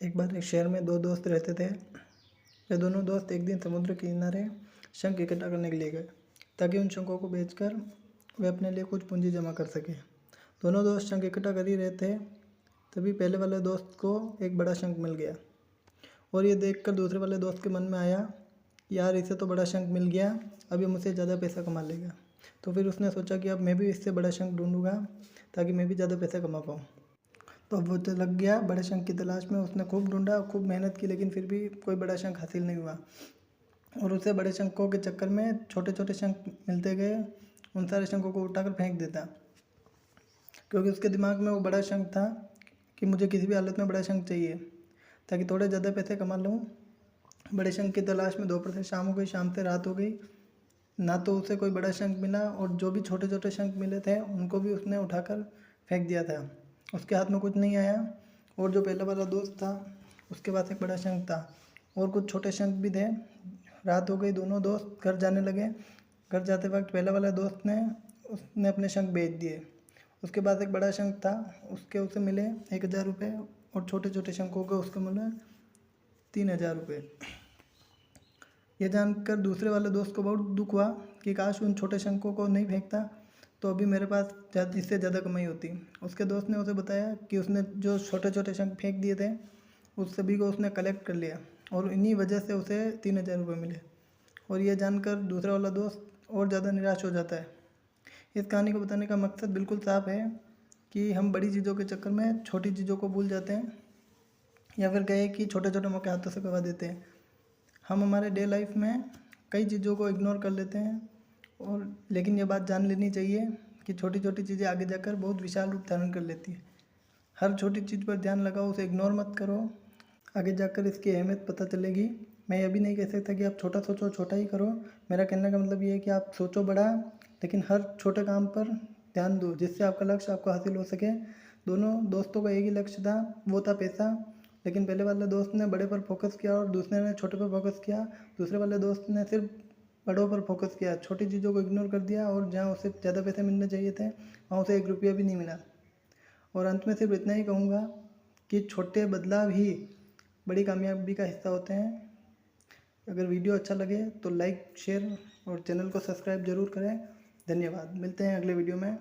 एक बार एक शहर में दो दोस्त रहते थे। वे दोनों दोस्त एक दिन समुद्र के किनारे शंख इकट्ठा करने के लिए गए ताकि उन शंखों को बेचकर वे अपने लिए कुछ पूंजी जमा कर सकें। दोनों दोस्त शंख इकट्ठा कर ही रहे थे, तभी पहले वाले दोस्त को एक बड़ा शंख मिल गया और ये देखकर दूसरे वाले दोस्त के मन में आया, यार इसे तो बड़ा शंख मिल गया, अब ये मुझसे ज़्यादा पैसा कमा लेगा। तो फिर उसने सोचा कि अब मैं भी इससे बड़ा शंख ढूंढूंगा ताकि मैं भी ज़्यादा पैसा कमा पाऊँ। तो अब वो तो लग गया बड़े शंख की तलाश में। उसने खूब ढूंढा, खूब मेहनत की, लेकिन फिर भी कोई बड़ा शंख हासिल नहीं हुआ और उसे बड़े शंखों के चक्कर में छोटे छोटे शंख मिलते गए। उन सारे शंखों को उठाकर फेंक देता, क्योंकि उसके दिमाग में वो बड़ा शंख था कि मुझे किसी भी हालत में बड़ा शंख चाहिए ताकि थोड़े ज़्यादा पैसे कमा लूँ। बड़े शंख की तलाश में दोपहर से शाम हो गई, शाम से रात हो गई, ना तो उसे कोई बड़ा शंख मिला और जो भी छोटे छोटे शंख मिले थे उनको भी उसने उठाकर फेंक दिया था। उसके हाथ में कुछ नहीं आया और जो पहला वाला दोस्त था उसके पास एक बड़ा शंख था और कुछ छोटे शंख भी थे। रात हो गई, दोनों दोस्त घर जाने लगे। घर जाते वक्त पहला वाला दोस्त ने उसने अपने शंख बेच दिए। उसके पास एक बड़ा शंख था, उसके उसे मिले 1,000 रुपये और छोटे छोटे शंखों के उसके मिले 3,000 रुपये। यह जानकर दूसरे वाले दोस्त को बहुत दुख हुआ कि काश उन छोटे शंखों को नहीं फेंकता तो अभी मेरे पास इससे ज़्यादा कमाई होती। उसके दोस्त ने उसे बताया कि उसने जो छोटे छोटे शंख फेंक दिए थे उस सभी को उसने कलेक्ट कर लिया और इन्हीं वजह से उसे 3,000 रुपये मिले। और यह जानकर दूसरा वाला दोस्त और ज़्यादा निराश हो जाता है। इस कहानी को बताने का मकसद बिल्कुल साफ है कि हम बड़ी चीज़ों के चक्कर में छोटी चीज़ों को भूल जाते हैं, या फिर कहे कि छोटे छोटे मौके हाथों से गवा देते हैं। हम हमारे डे लाइफ में कई चीज़ों को इग्नोर कर लेते हैं और लेकिन ये बात जान लेनी चाहिए कि छोटी छोटी चीज़ें आगे जाकर बहुत विशाल रूप धारण कर लेती है। हर छोटी चीज़ पर ध्यान लगाओ, उसे इग्नोर मत करो, आगे जाकर इसकी अहमियत पता चलेगी। मैं ये भी नहीं कह सकता कि आप छोटा सोचो छोटा ही करो। मेरा कहने का मतलब ये है कि आप सोचो बड़ा, लेकिन हर छोटे काम पर ध्यान दो जिससे आपका लक्ष्य आपको हासिल हो सके। दोनों दोस्तों का एक ही लक्ष्य था, वो था पैसा, लेकिन पहले वाले दोस्त ने बड़े पर फोकस किया और दूसरे ने छोटे पर फोकस किया। दूसरे वाले दोस्त ने सिर्फ बड़ों पर फोकस किया, छोटी चीज़ों को इग्नोर कर दिया और जहाँ उसे ज़्यादा पैसे मिलने चाहिए थे वहाँ उसे 1 रुपया भी नहीं मिला। और अंत में सिर्फ इतना ही कहूँगा कि छोटे बदलाव ही बड़ी कामयाबी का हिस्सा होते हैं। अगर वीडियो अच्छा लगे तो लाइक, शेयर और चैनल को सब्सक्राइब ज़रूर करें। धन्यवाद। मिलते हैं अगले वीडियो में।